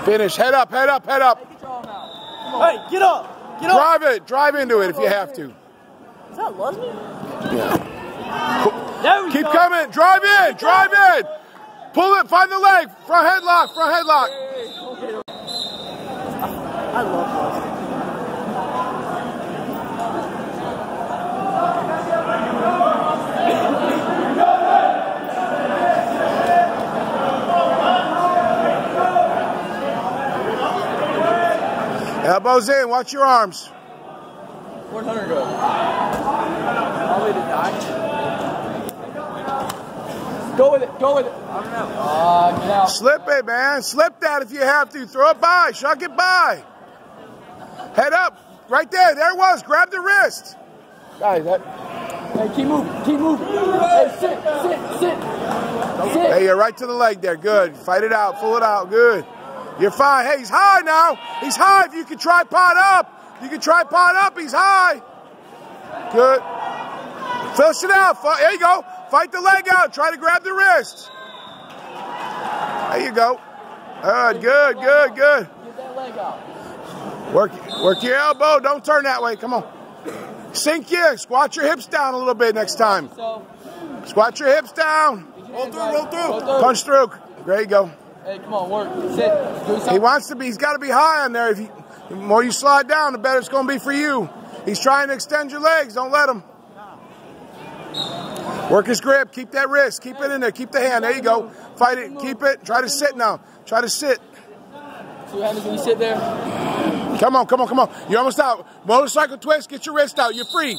Finish. Head up, head up, head up. Hey, get up. Get up. Drive it. Drive into it if you have to. Is that Leslie? Yeah. There we Keep go. coming. Drive in. Drive in. Pull it. Find the leg. Front headlock. Front headlock. I love Leslie. Elbows in. Watch your arms. Where'd Hunter go? Probably to die. Go with it. Go with it. I don't know. Get out. Slip it, man. Slip that if you have to. Throw it by. Shuck it by. Head up. Right there. There it was. Grab the wrist. Guys, Hey, keep moving. Keep moving. Hey, sit. Hey, you're right to the leg there. Good. Fight it out. Pull it out. Good. You're fine. Hey, he's high now. He's high. If you can tripod up. You can tripod up. He's high. Good. Flush it out. There you go. Fight the leg out. Try to grab the wrist. There you go. Good, good, good, good. Get that leg out. Work your elbow. Don't turn that way. Come on. Sink in. Squat your hips down a little bit next time. Squat your hips down. Roll through. Punch through. There you go. Hey, come on, work. Sit. Do something. He wants to be. He's got to be high on there. The more you slide down, the better it's going to be for you. He's trying to extend your legs. Don't let him. Work his grip. Keep that wrist. Keep it in there. Keep the hand. There you go. Fight it. Keep it. Try to sit now. Try to sit. See what happens when you sit there? Come on, come on, come on. You're almost out. Motorcycle twist. Get your wrist out. You're free.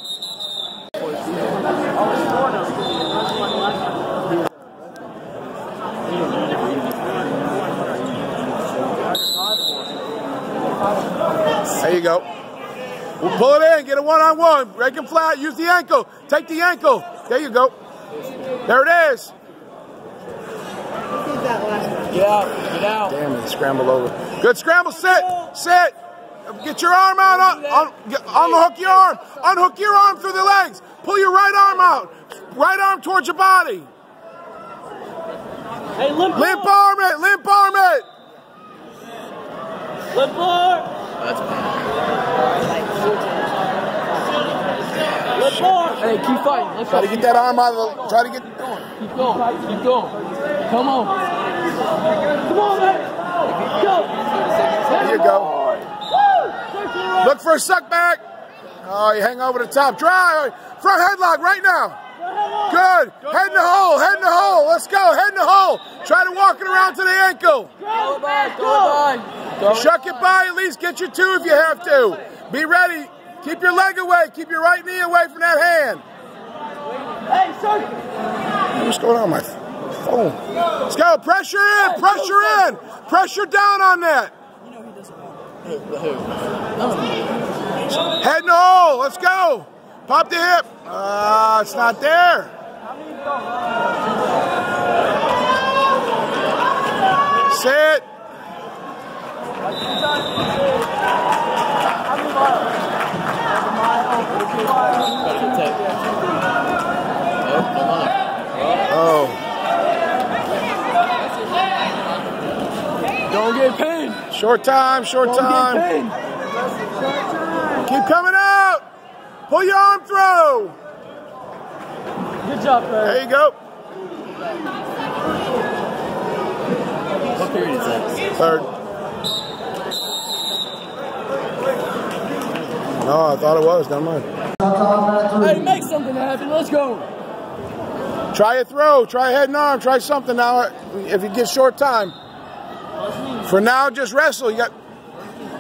There you go. We'll pull it in. Get a one-on-one. Break him flat. Use the ankle. Take the ankle. There you go. There it is. Get out. Get out. Damn it. Scramble over. Good scramble. Sit. Sit. Get your arm out. Unhook your arm. Unhook your arm through the legs. Pull your right arm out. Right arm towards your body. Hey, limp arm it. Limp arm it. Limp arm. That's bad. Limp arm. Hey, keep fighting. Let's Try to get that arm out of the. Try to get. Keep going. Keep going. Come on. Come on, man. Go. There you go. Look for a suck back. Oh, you hang over the top. Try. Front headlock right now. Good. Head in the hole. Head in the hole. Let's go. Head in the hole. Try to walk it around to the ankle. Go by. Go. Shuck it by. At least get your two if you have to. Be ready. Keep your leg away. Keep your right knee away from that hand. Hey, son. What's going on with my phone? Let's go. Pressure in. Pressure in. Pressure down on that. Head in the hole. Let's go. Pop the hip. It's not there. Sit. Oh. Don't get pain. Short time, short time. Keep coming out. Pull your arm through. Good job, man. There you go. What period is that? Third. No, I thought it was. Never mind. Hey, make something happen. Let's go. Try a throw. Try a head and arm. Try something now if you get short time. For now, just wrestle. You got.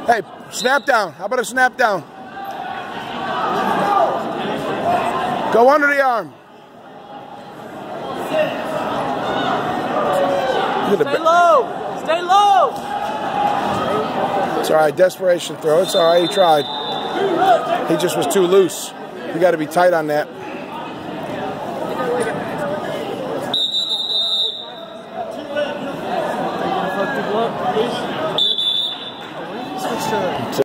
Hey, snap down. How about a snap down? Go under the arm. Stay low. Stay low. It's all right. Desperation throw. It's all right. He tried. He just was too loose. You got to be tight on that.